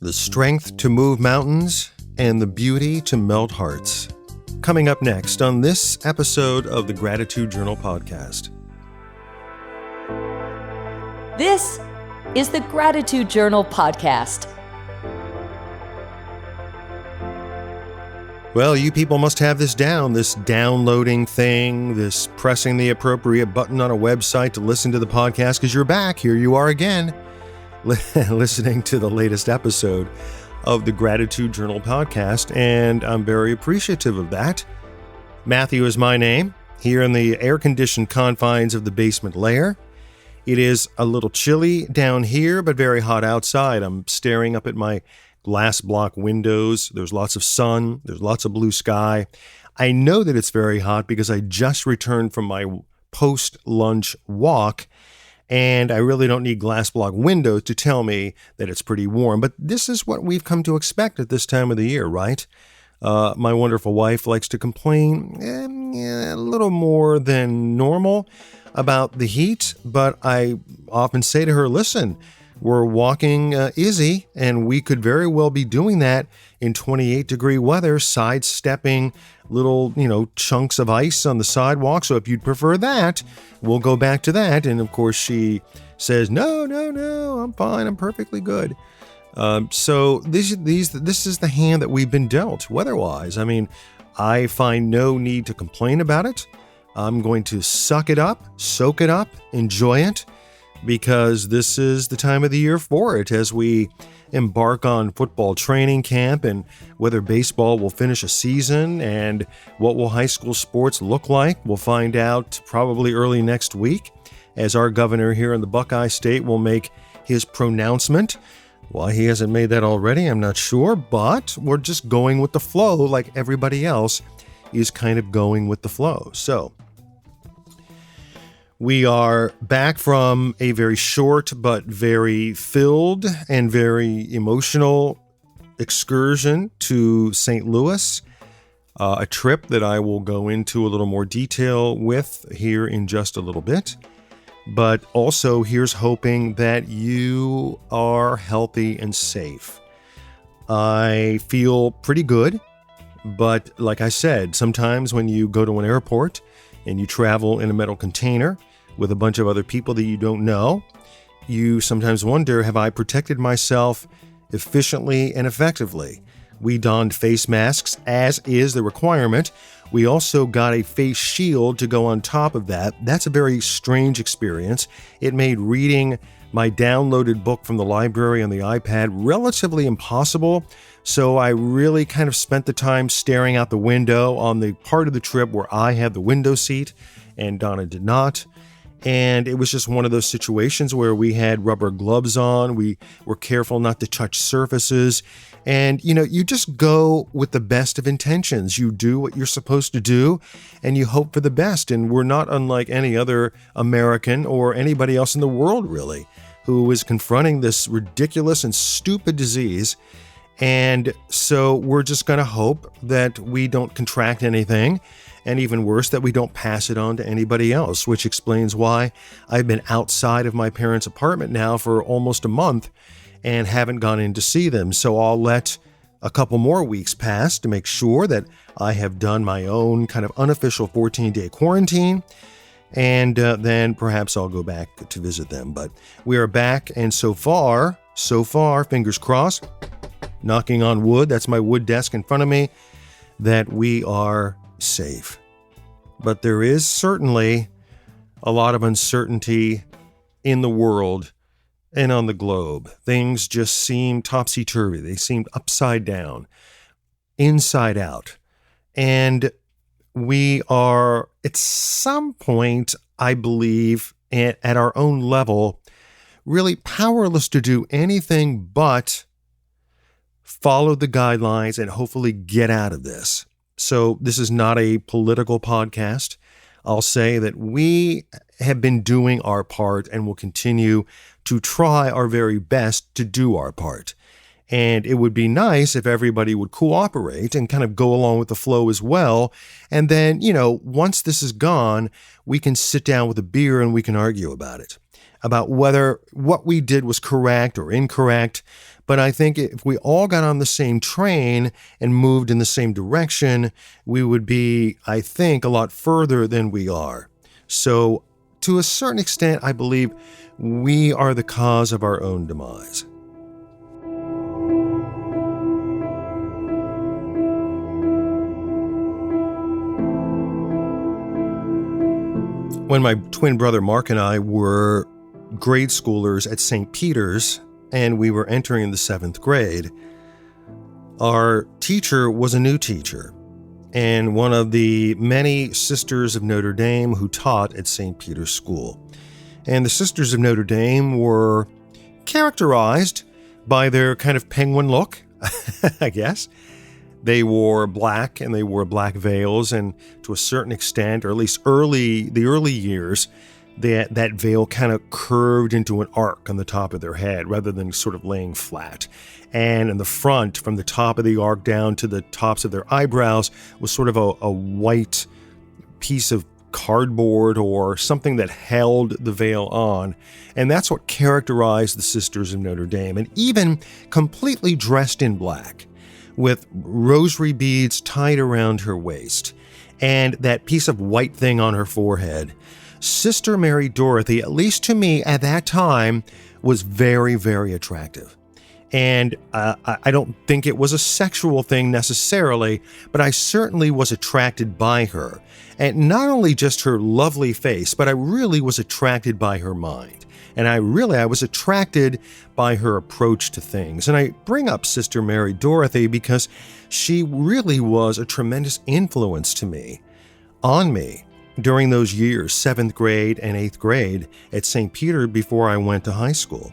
the strength to move mountains, and the beauty to melt hearts. Coming up next on this episode of the Gratitude Journal podcast. This is the Gratitude Journal podcast. Well, you people must have this down, this downloading thing, this pressing the appropriate button on a website to listen to the podcast, because you're back. Here you are again, listening to the latest episode of the Gratitude Journal podcast, and I'm very appreciative of that. Matthew is my name, here in the air-conditioned confines of the basement lair. It is a little chilly down here, but very hot outside. I'm staring up at my glass block windows. There's lots of sun. There's lots of blue sky. I know that it's very hot because I just returned from my post-lunch walk, and I really don't need glass block windows to tell me that it's pretty warm. But this is what we've come to expect at this time of the year, right? My wonderful wife likes to complain a little more than normal about the heat, but I often say to her, listen, we're walking Izzy, and we could very well be doing that in 28-degree weather, sidestepping little, chunks of ice on the sidewalk. So if you'd prefer that, we'll go back to that. And of course, she says, no, I'm fine. I'm perfectly good. So this is the hand that we've been dealt weather-wise. I mean, I find no need to complain about it. I'm going to suck it up, soak it up, enjoy it, because this is the time of the year for it as we embark on football training camp, and whether baseball will finish a season and what will high school sports look like, we'll find out probably early next week as our governor here in the Buckeye State will make his pronouncement. Why he hasn't made that already, I'm not sure, but we're just going with the flow like everybody else is kind of going with the flow. So we are back from a very short but very filled and very emotional excursion to St. Louis, a trip that I will go into a little more detail with here in just a little bit. But also, here's hoping that you are healthy and safe. I feel pretty good, but like I said, sometimes when you go to an airport and you travel in a metal container with a bunch of other people that you don't know, you sometimes wonder, have I protected myself efficiently and effectively? We donned face masks, as is the requirement. We also got a face shield to go on top of that. That's a very strange experience. It made reading my downloaded book from the library on the iPad relatively impossible. So I really kind of spent the time staring out the window on the part of the trip where I had the window seat and Donna did not. And it was just one of those situations where we had rubber gloves on. We were careful not to touch surfaces. And, you just go with the best of intentions. You do what you're supposed to do, and you hope for the best. And we're not unlike any other American or anybody else in the world, really, who is confronting this ridiculous and stupid disease. And so we're just going to hope that we don't contract anything, and even worse, that we don't pass it on to anybody else, which explains why I've been outside of my parents' apartment now for almost a month and haven't gone in to see them. So I'll let a couple more weeks pass to make sure that I have done my own kind of unofficial 14-day quarantine, and then perhaps I'll go back to visit them. But we are back, and so far, fingers crossed, knocking on wood, that's my wood desk in front of me, that we are safe. But there is certainly a lot of uncertainty in the world and on the globe. Things just seem topsy-turvy. They seem upside down, inside out. And we are, at some point, I believe, at our own level, really powerless to do anything but follow the guidelines and hopefully get out of this. So this is not a political podcast. I'll say that we have been doing our part and will continue to try our very best to do our part. And it would be nice if everybody would cooperate and kind of go along with the flow as well. And then, once this is gone, we can sit down with a beer and we can argue about it. about whether what we did was correct or incorrect. But I think if we all got on the same train and moved in the same direction, we would be, I think, a lot further than we are. So to a certain extent, I believe we are the cause of our own demise. When my twin brother Mark and I were grade schoolers at St. Peter's, and we were entering the 7th grade, our teacher was a new teacher, and one of the many Sisters of Notre Dame who taught at St. Peter's School. And the Sisters of Notre Dame were characterized by their kind of penguin look, I guess. They wore black, and they wore black veils, and to a certain extent, or at least the early years, that veil kind of curved into an arc on the top of their head rather than sort of laying flat. And in the front, from the top of the arc down to the tops of their eyebrows, was sort of a white piece of cardboard or something that held the veil on. And that's what characterized the Sisters of Notre Dame. And even completely dressed in black, with rosary beads tied around her waist, and that piece of white thing on her forehead, Sister Mary Dorothy, at least to me at that time, was very, very attractive. And I don't think it was a sexual thing necessarily, but I certainly was attracted by her. And not only just her lovely face, but I really was attracted by her mind. And I was attracted by her approach to things. And I bring up Sister Mary Dorothy because she really was a tremendous influence on me, during those years, 7th grade and 8th grade at St. Peter before I went to high school.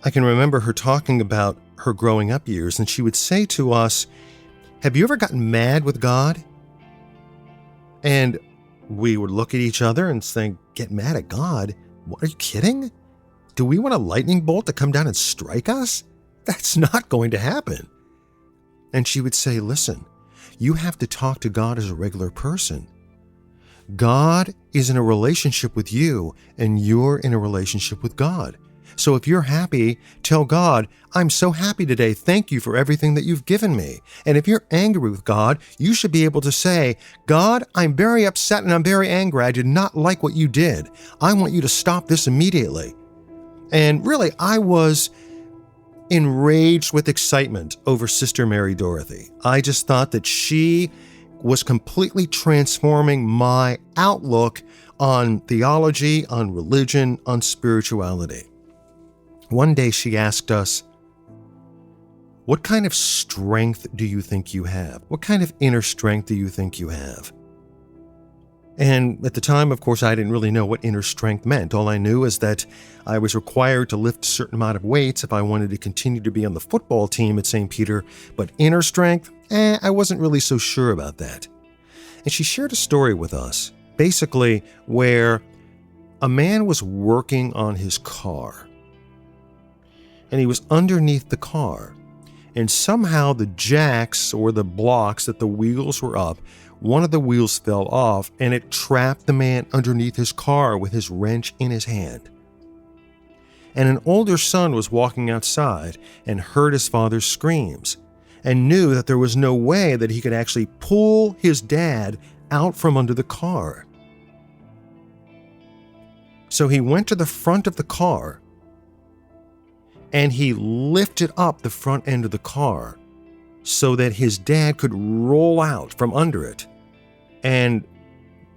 I can remember her talking about her growing up years, and she would say to us, "Have you ever gotten mad with God?" And we would look at each other and think, "Get mad at God? What, are you kidding? Do we want a lightning bolt to come down and strike us? That's not going to happen." And she would say, "Listen, you have to talk to God as a regular person. God is in a relationship with you, and you're in a relationship with God. So if you're happy, tell God, 'I'm so happy today. Thank you for everything that you've given me.' And if you're angry with God, you should be able to say, 'God, I'm very upset and I'm very angry. I did not like what you did. I want you to stop this immediately.'" And really, I was enraged with excitement over Sister Mary Dorothy. I just thought that she was completely transforming my outlook on theology, on religion, on spirituality. One day she asked us, "What kind of strength do you think you have? What kind of inner strength do you think you have?" And at the time, of course, I didn't really know what inner strength meant. All I knew is that I was required to lift a certain amount of weights if I wanted to continue to be on the football team at St. Peter. But inner strength, I wasn't really so sure about that. And she shared a story with us, basically, where a man was working on his car. And he was underneath the car. And somehow the jacks or the blocks that the wheels were up, one of the wheels fell off, and it trapped the man underneath his car with his wrench in his hand. And an older son was walking outside and heard his father's screams and knew that there was no way that he could actually pull his dad out from under the car. So he went to the front of the car and he lifted up the front end of the car so that his dad could roll out from under it, and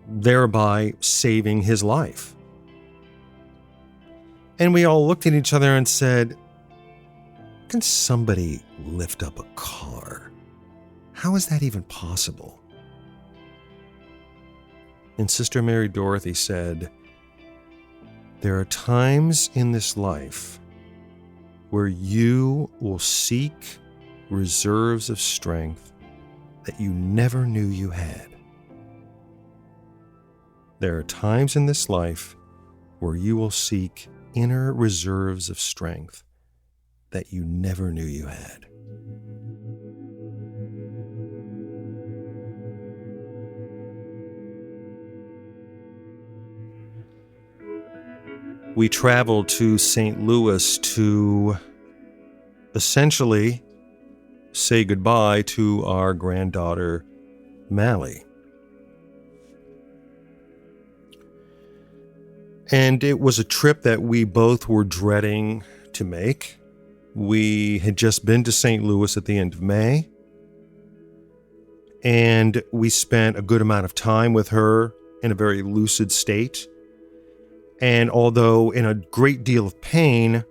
thereby saving his life. And we all looked at each other and said, "Can somebody lift up a car? How is that even possible?" And Sister Mary Dorothy said, "There are times in this life where you will seek reserves of strength that you never knew you had. There are times in this life where you will seek inner reserves of strength that you never knew you had." we traveled to St. Louis to essentially say goodbye to our granddaughter, Mallie. And it was a trip that we both were dreading to make. We had just been to St. Louis at the end of May, and we spent a good amount of time with her in a very lucid state. And although in a great deal of pain,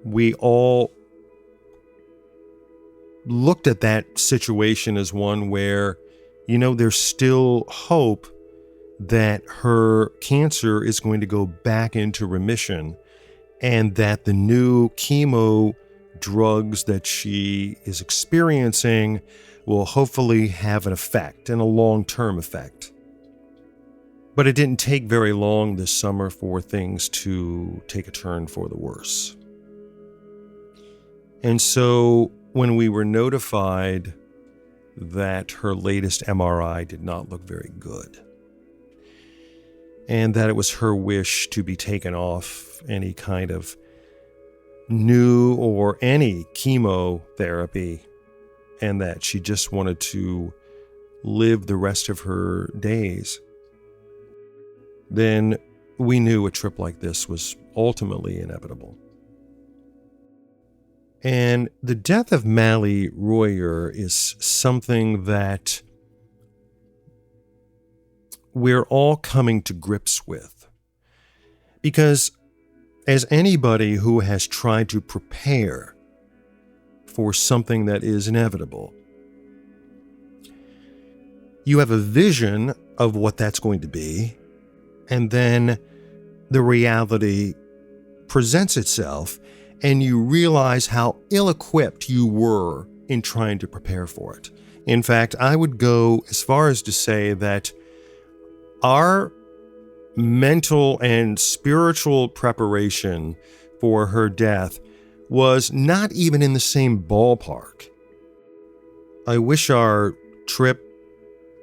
we all looked at that situation as one where, there's still hope that her cancer is going to go back into remission, and that the new chemo drugs that she is experiencing will hopefully have an effect, and a long-term effect. But it didn't take very long this summer for things to take a turn for the worse. And so when we were notified that her latest MRI did not look very good, and that it was her wish to be taken off any kind of new or any chemotherapy, and that she just wanted to live the rest of her days, then we knew a trip like this was ultimately inevitable. And the death of Mallie Royer is something that we're all coming to grips with. Because as anybody who has tried to prepare for something that is inevitable, you have a vision of what that's going to be, and then the reality presents itself, and you realize how ill-equipped you were in trying to prepare for it. In fact, I would go as far as to say that our mental and spiritual preparation for her death was not even in the same ballpark. I wish our trip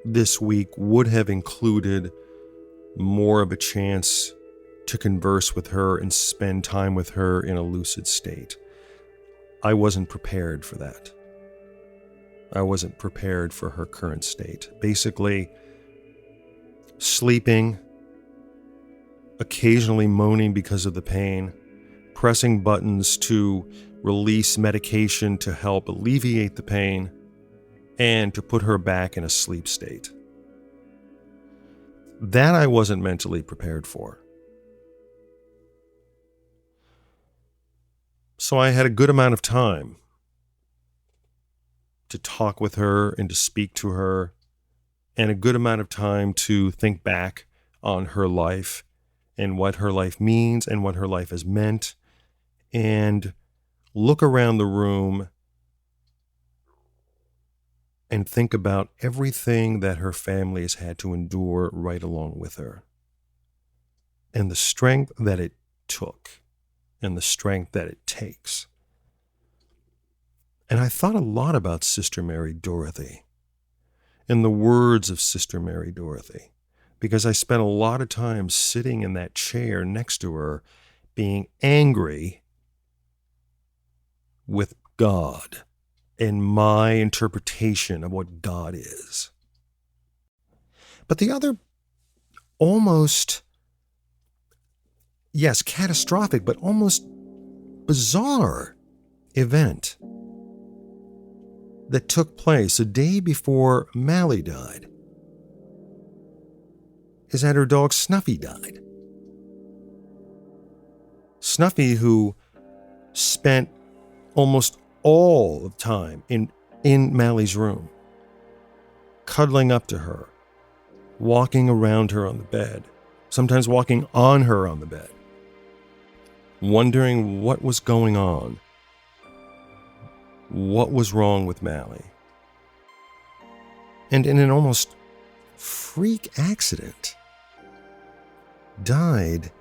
this week would have included more of a chance to converse with her and spend time with her in a lucid state. I wasn't prepared for that. I wasn't prepared for her current state. Basically, sleeping, occasionally moaning because of the pain, pressing buttons to release medication to help alleviate the pain, and to put her back in a sleep state. That I wasn't mentally prepared for. So I had a good amount of time to talk with her and to speak to her, and a good amount of time to think back on her life and what her life means and what her life has meant, and look around the room and think about everything that her family has had to endure right along with her, and the strength that it took and the strength that it takes. And I thought a lot about Sister Mary Dorothy and the words of Sister Mary Dorothy, because I spent a lot of time sitting in that chair next to her, being angry with God and my interpretation of what God is. But the other almost, yes, catastrophic, but almost bizarre event that took place a day before Mallie died is that her dog Snuffy died. Snuffy, who spent almost all of time in Mallie's room, cuddling up to her, walking around her on the bed, sometimes walking on her on the bed, wondering what was going on, what was wrong with Mallie. And in an almost freak accident, died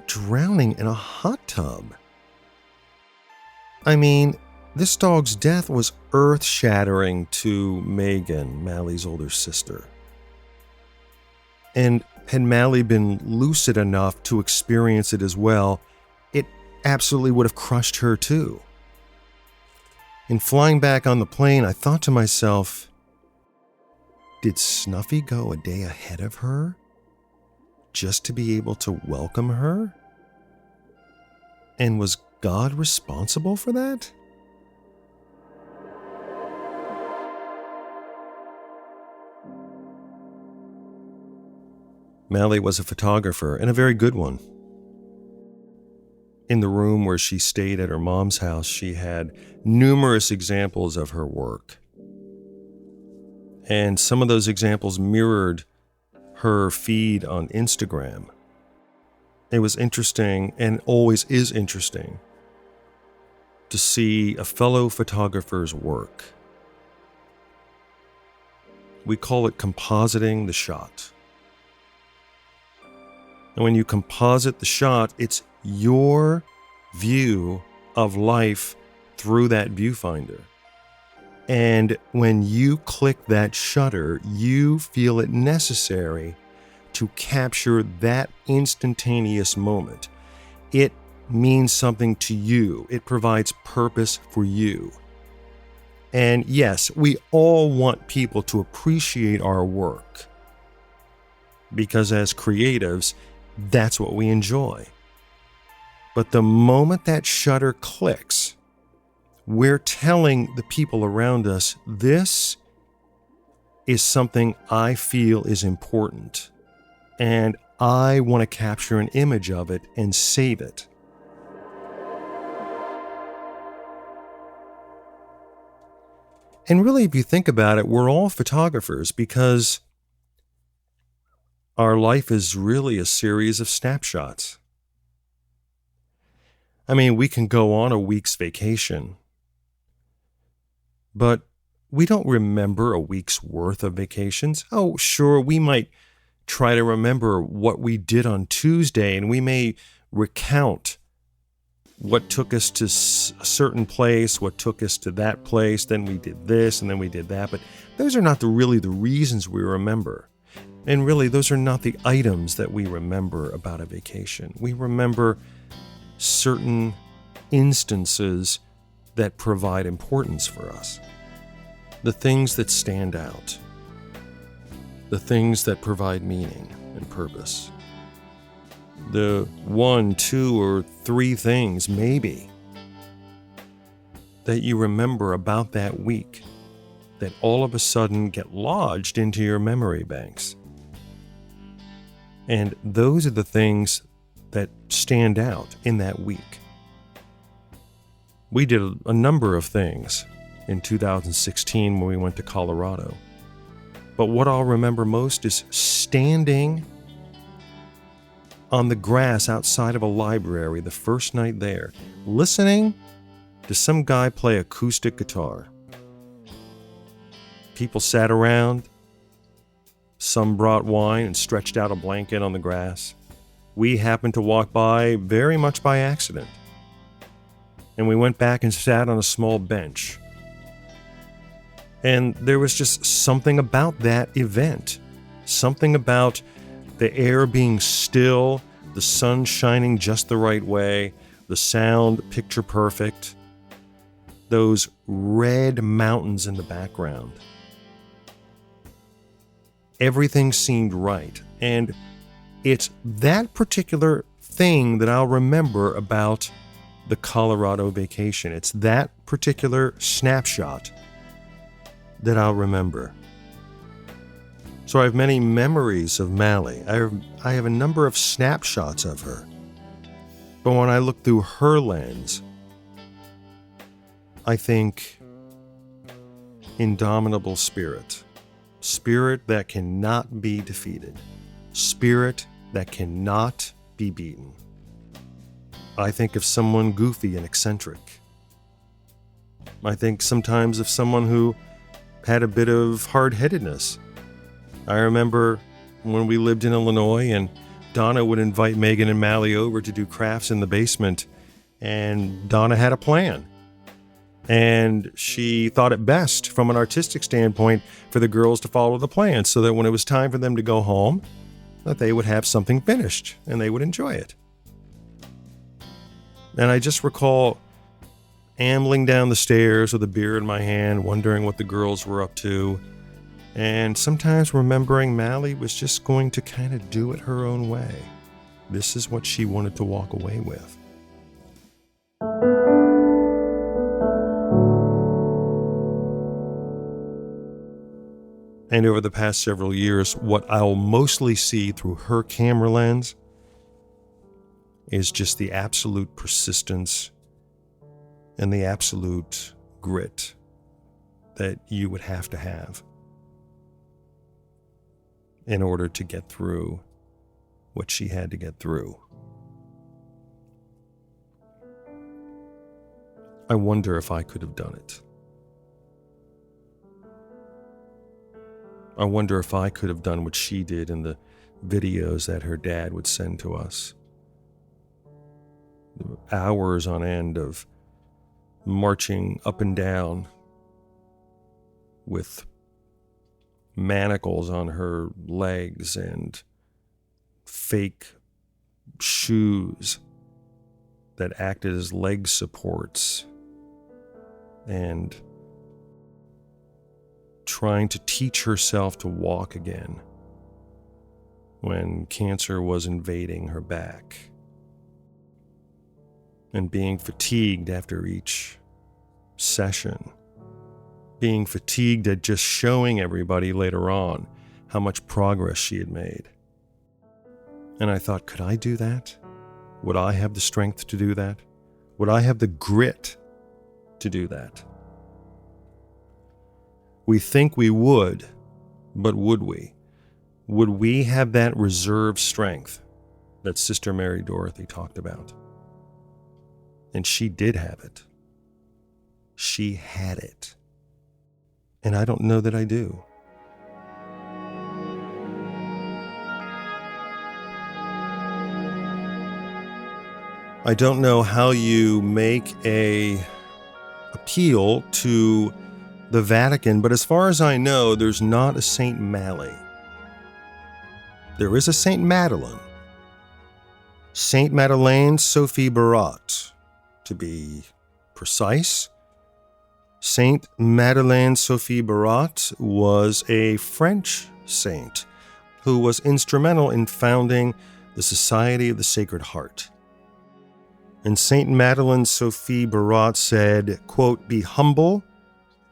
drowning in a hot tub. I mean, this dog's death was earth-shattering to Megan, Mallie's older sister. And had Mallie been lucid enough to experience it as well, it absolutely would have crushed her too. In flying back on the plane, I thought to myself, did Snuffy go a day ahead of her just to be able to welcome her? And was God responsible for that? Mallie was a photographer, and a very good one. In the room where she stayed at her mom's house, she had numerous examples of her work. And some of those examples mirrored her feed on Instagram. It was interesting, and always is interesting, to see a fellow photographer's work. We call it compositing the shot. And when you composite the shot, it's your view of life through that viewfinder. And when you click that shutter, you feel it necessary to capture that instantaneous moment. It means something to you. It provides purpose for you. And yes, we all want people to appreciate our work, because as creatives, that's what we enjoy. But the moment that shutter clicks, we're telling the people around us, this is something I feel is important, and I want to capture an image of it and save it. And really, if you think about it, we're all photographers, because our life is really a series of snapshots. I mean, we can go on a week's vacation, but we don't remember a week's worth of vacations. Oh, sure, we might try to remember what we did on Tuesday, and we may recount what took us to a certain place, what took us to that place, then we did this, and then we did that. But those are not really the reasons we remember. And really, those are not the items that we remember about a vacation. We remember certain instances that provide importance for us. The things that stand out. The things that provide meaning and purpose. The 1, 2, or 3 things, maybe, that you remember about that week that all of a sudden get lodged into your memory banks. And those are the things that stand out in that week. We did a number of things in 2016 when we went to Colorado. But what I'll remember most is standing on the grass outside of a library the first night there, listening to some guy play acoustic guitar. People sat around. Some brought wine and stretched out a blanket on the grass. We happened to walk by very much by accident. And we went back and sat on a small bench. And there was just something about that event. Something about the air being still, the sun shining just the right way, the sound picture perfect, those red mountains in the background. Everything seemed right. And it's that particular thing that I'll remember about the Colorado vacation. It's that particular snapshot that I'll remember. So I have many memories of Mallie. I have a number of snapshots of her. But when I look through her lens, I think indomitable spirit. Spirit that cannot be defeated. Spirit that cannot be beaten. I think of someone goofy and eccentric. I think sometimes of someone who had a bit of hard-headedness. I remember when we lived in Illinois and Donna would invite Megan and Mallie over to do crafts in the basement, and Donna had a plan. And she thought it best from an artistic standpoint for the girls to follow the plan, so that when it was time for them to go home, that they would have something finished and they would enjoy it. And I just recall ambling down the stairs with a beer in my hand, wondering what the girls were up to, and sometimes remembering Mallie was just going to kind of do it her own way. This is what she wanted to walk away with. And over the past several years, what I'll mostly see through her camera lens is just the absolute persistence and the absolute grit that you would have to have in order to get through what she had to get through. I wonder if I could have done it. I wonder if I could have done what she did in the videos that her dad would send to us. Hours on end of marching up and down with manacles on her legs and fake shoes that acted as leg supports, and trying to teach herself to walk again when cancer was invading her back, and being fatigued after each session, being fatigued at just showing everybody later on how much progress she had made. And I thought, could I do that? Would I have the strength to do that? Would I have the grit to do that? We think we would, but would we? Would we have that reserve strength that Sister Mary Dorothy talked about? And she did have it. She had it. And I don't know that I do. I don't know how you make a appeal to the Vatican, but as far as I know, there's not a Saint Mallie. There is a Saint Madeleine. Saint Madeleine Sophie Barat, to be precise. Saint Madeleine Sophie Barat was a French saint who was instrumental in founding the Society of the Sacred Heart. And Saint Madeleine Sophie Barat said, quote, "Be humble,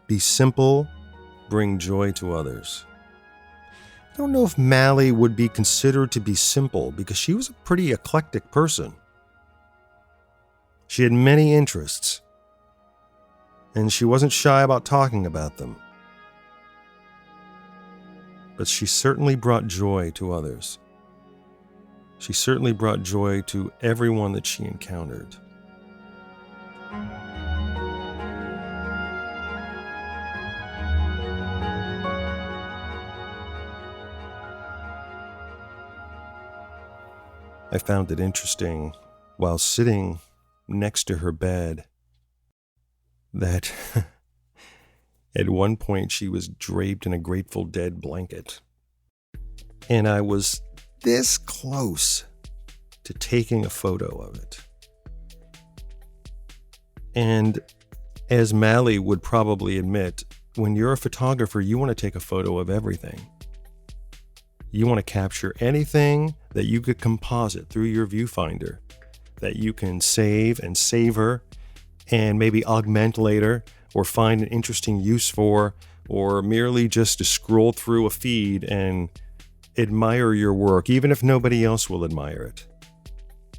be simple, bring joy to others." I don't know if Mallie would be considered to be simple because she was a pretty eclectic person. She had many interests, and she wasn't shy about talking about them. But she certainly brought joy to others. She certainly brought joy to everyone that she encountered. I found it interesting while sitting next to her bed that at one point she was draped in a Grateful Dead blanket. And I was this close to taking a photo of it. And as Mallie would probably admit, when you're a photographer, you want to take a photo of everything. You want to capture anything that you could composite through your viewfinder, that you can save and savor and maybe augment later or find an interesting use for, or merely just to scroll through a feed and admire your work, even if nobody else will admire it.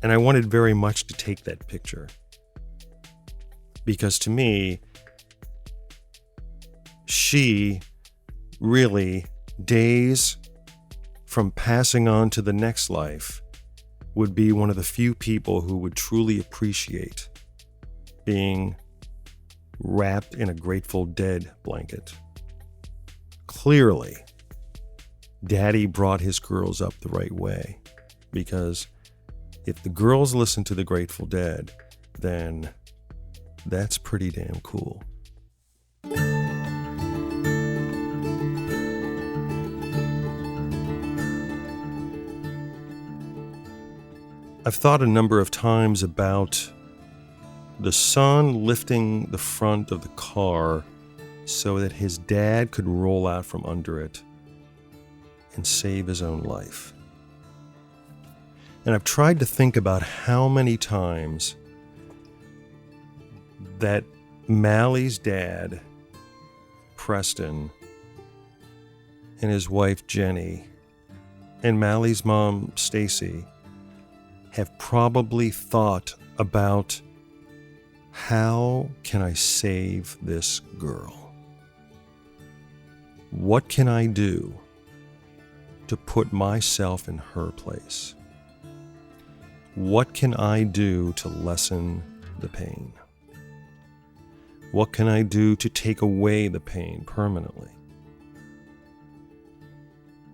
And I wanted very much to take that picture. Because to me, she really, days from passing on to the next life, would be one of the few people who would truly appreciate being wrapped in a Grateful Dead blanket. Clearly, Daddy brought his girls up the right way, because if the girls listen to the Grateful Dead, then that's pretty damn cool. I've thought a number of times about the son lifting the front of the car so that his dad could roll out from under it and save his own life. And I've tried to think about how many times that Mallie's dad, Preston, and his wife, Jenny, and Mallie's mom, Stacy, have probably thought about, how can I save this girl? What can I do to put myself in her place? What can I do to lessen the pain? What can I do to take away the pain permanently?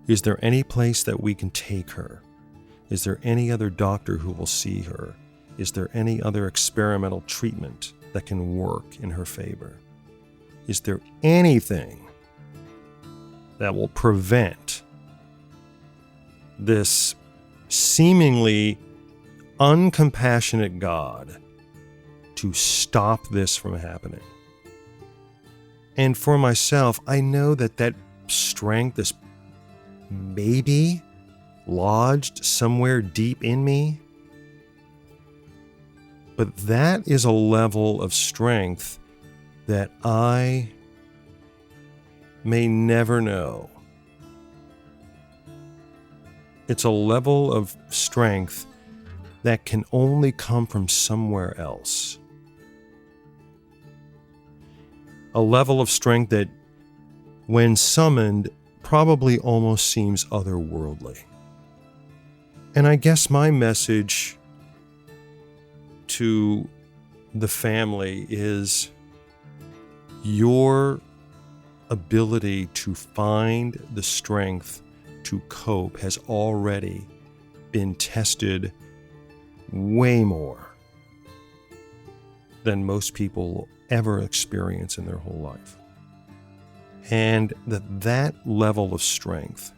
Is there any place that we can take her? Is there any other doctor who will see her? Is there any other experimental treatment that can work in her favor? Is there anything that will prevent this seemingly uncompassionate God to stop this from happening? And for myself, I know that strength is maybe lodged somewhere deep in me, but that is a level of strength that I may never know. It's a level of strength that can only come from somewhere else. A level of strength that, when summoned, probably almost seems otherworldly. And I guess my message to the family is, your ability to find the strength to cope has already been tested way more than most people will ever experience in their whole life. And that level of strength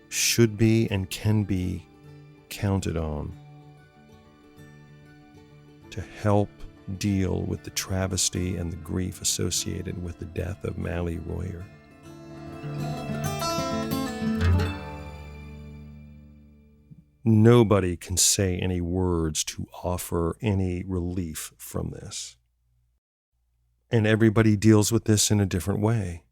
should be and can be counted on to help deal with the travesty and the grief associated with the death of Mallie Royer. Nobody can say any words to offer any relief from this. And everybody deals with this in a different way.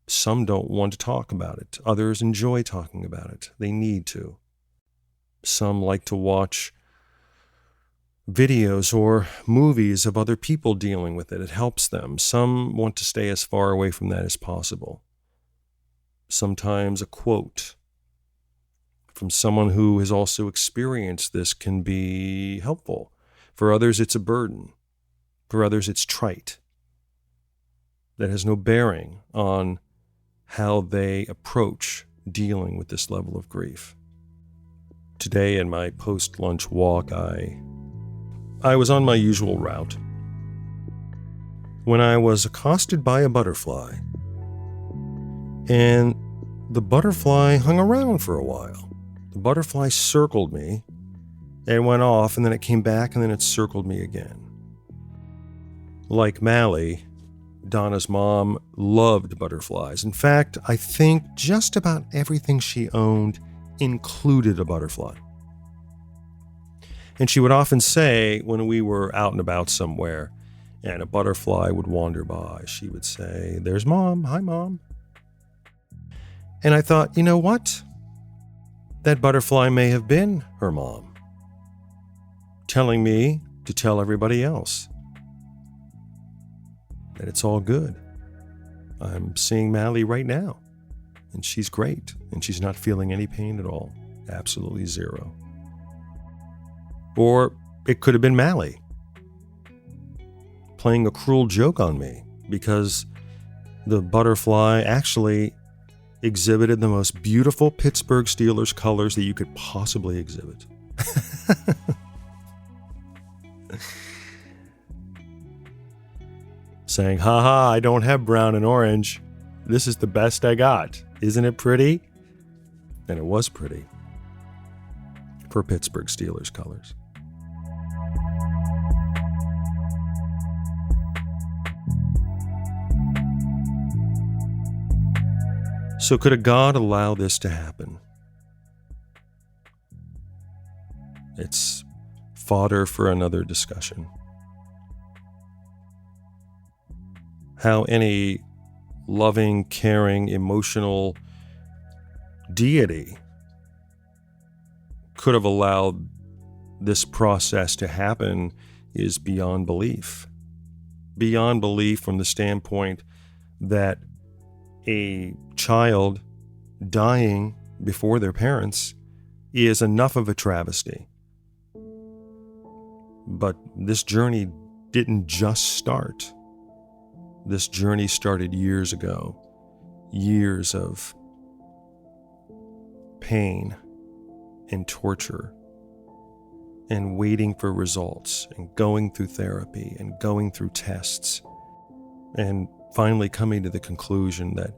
Some don't want to talk about it. Others enjoy talking about it. They need to. Some like to watch videos or movies of other people dealing with it. It helps them. Some want to stay as far away from that as possible. Sometimes a quote from someone who has also experienced this can be helpful. For others, it's a burden. For others, it's trite. That has no bearing on how they approach dealing with this level of grief. Today, in my post-lunch walk, I was on my usual route when I was accosted by a butterfly. And the butterfly hung around for a while. The butterfly circled me and went off, and then it came back, and then it circled me again. Like Mallie, Donna's mom loved butterflies. In fact, I think just about everything she owned included a butterfly. And she would often say, when we were out and about somewhere and a butterfly would wander by, she would say, "There's Mom. Hi, Mom." And I thought, you know what? That butterfly may have been her mom, telling me to tell everybody else that it's all good. I'm seeing Mallie right now, and she's great, and she's not feeling any pain at all. Absolutely zero. Or it could have been Mallie playing a cruel joke on me because the butterfly actually exhibited the most beautiful Pittsburgh Steelers colors that you could possibly exhibit. Saying, "Ha, I don't have brown and orange. This is the best I got. Isn't it pretty?" And it was pretty. for Pittsburgh Steelers colors. So could a God allow this to happen? It's fodder for another discussion. How any loving, caring, emotional deity could have allowed this process to happen is beyond belief. Beyond belief from the standpoint that a child dying before their parents is enough of a travesty. But this journey didn't just start. This journey started years ago. Years of pain and torture and waiting for results and going through therapy and going through tests and finally coming to the conclusion that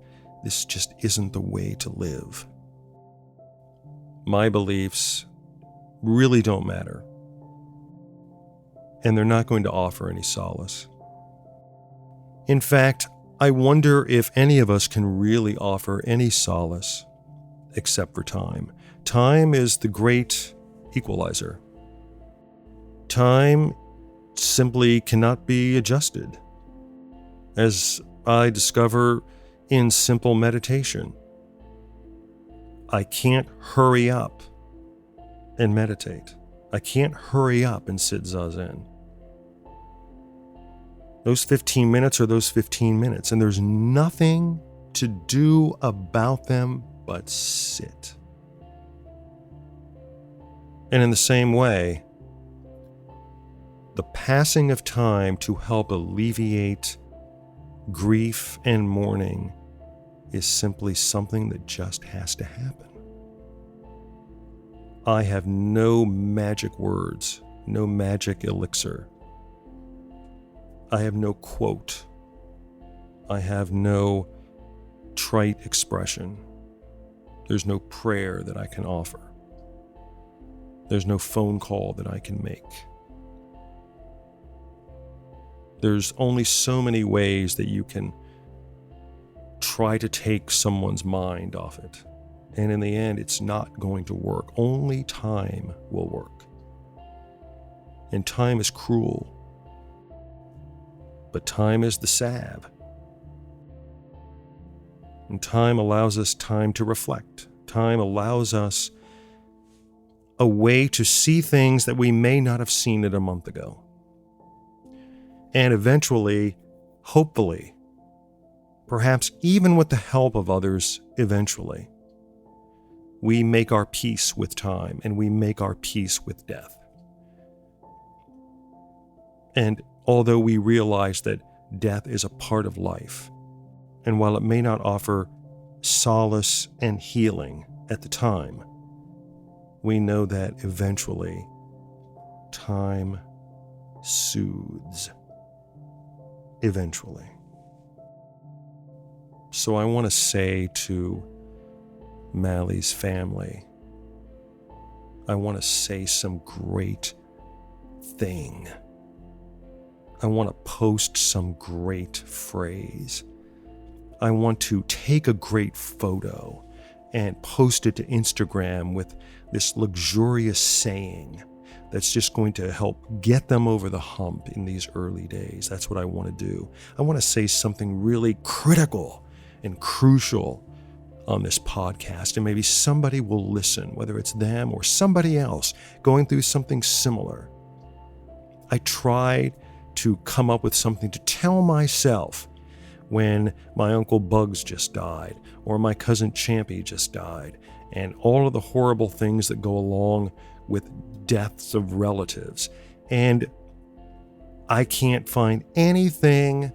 this just isn't the way to live. My beliefs really don't matter, and they're not going to offer any solace. In fact, I wonder if any of us can really offer any solace except for time. Time is the great equalizer. Time simply cannot be adjusted. As I discover in simple meditation, I can't hurry up and meditate. I can't hurry up and sit zazen. Those 15 minutes are those 15 minutes, and there's nothing to do about them but sit. And in the same way, the passing of time to help alleviate grief and mourning is simply something that just has to happen. I have no magic words, no magic elixir. I have no quote. I have no trite expression. There's no prayer that I can offer. There's no phone call that I can make. There's only so many ways that you can try to take someone's mind off it. And in the end, it's not going to work. Only time will work. And time is cruel. But time is the salve. And time allows us time to reflect. Time allows us a way to see things that we may not have seen it a month ago. And eventually, hopefully, perhaps even with the help of others, eventually, we make our peace with time and we make our peace with death. And although we realize that death is a part of life, and while it may not offer solace and healing at the time, we know that eventually time soothes. Eventually. So I want to say to Mallie's family, I want to say some great thing. I want to post some great phrase. I want to take a great photo and post it to Instagram with this luxurious saying that's just going to help get them over the hump in these early days. That's what I want to do. I want to say something really critical and crucial on this podcast, and maybe somebody will listen, whether it's them or somebody else going through something similar. I tried to come up with something to tell myself when my Uncle Bugs just died, or my cousin Champy just died, and all of the horrible things that go along with deaths of relatives. And I can't find anything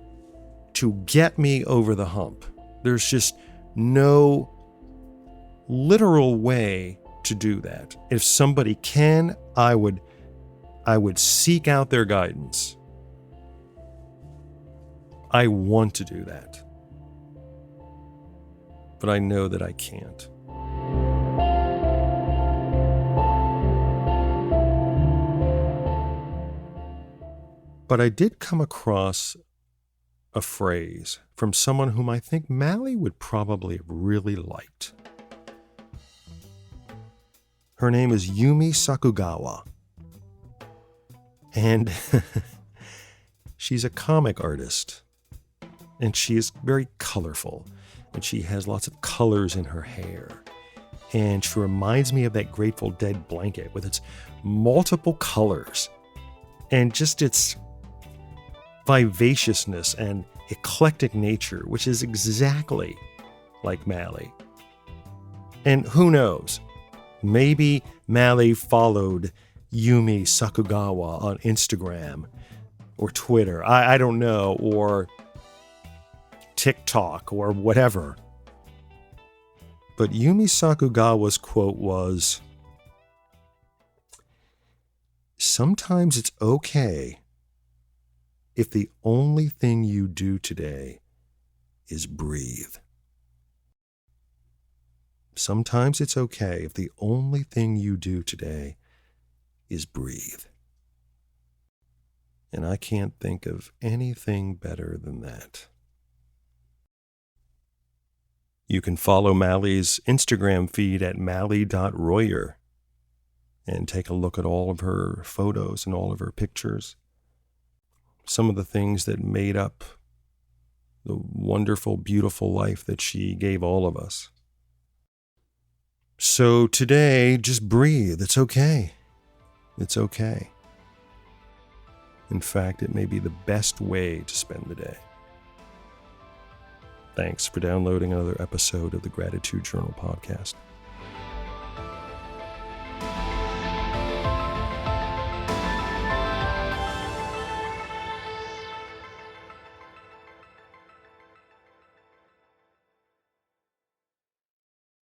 to get me over the hump. There's just no literal way to do that. If somebody can, I would seek out their guidance. I want to do that, but I know that I can't. But I did come across a phrase from someone whom I think Mallie would probably have really liked. Her name is Yumi Sakugawa. And she's a comic artist. And she is very colorful. And she has lots of colors in her hair. And she reminds me of that Grateful Dead blanket with its multiple colors. And just its vivaciousness and eclectic nature, which is exactly like Mallie. And who knows? Maybe Mallie followed Yumi Sakugawa on Instagram or Twitter. I don't know, or TikTok or whatever. But Yumi Sakugawa's quote was, "Sometimes it's okay if the only thing you do today is breathe." Sometimes it's okay if the only thing you do today is breathe. And I can't think of anything better than that. You can follow Mallie's Instagram feed at mallie.royer and take a look at all of her photos and all of her pictures. Some of the things that made up the wonderful, beautiful life that she gave all of us. So today, just breathe. It's okay. It's okay. In fact, it may be the best way to spend the day. Thanks for downloading another episode of the Gratitude Journal podcast.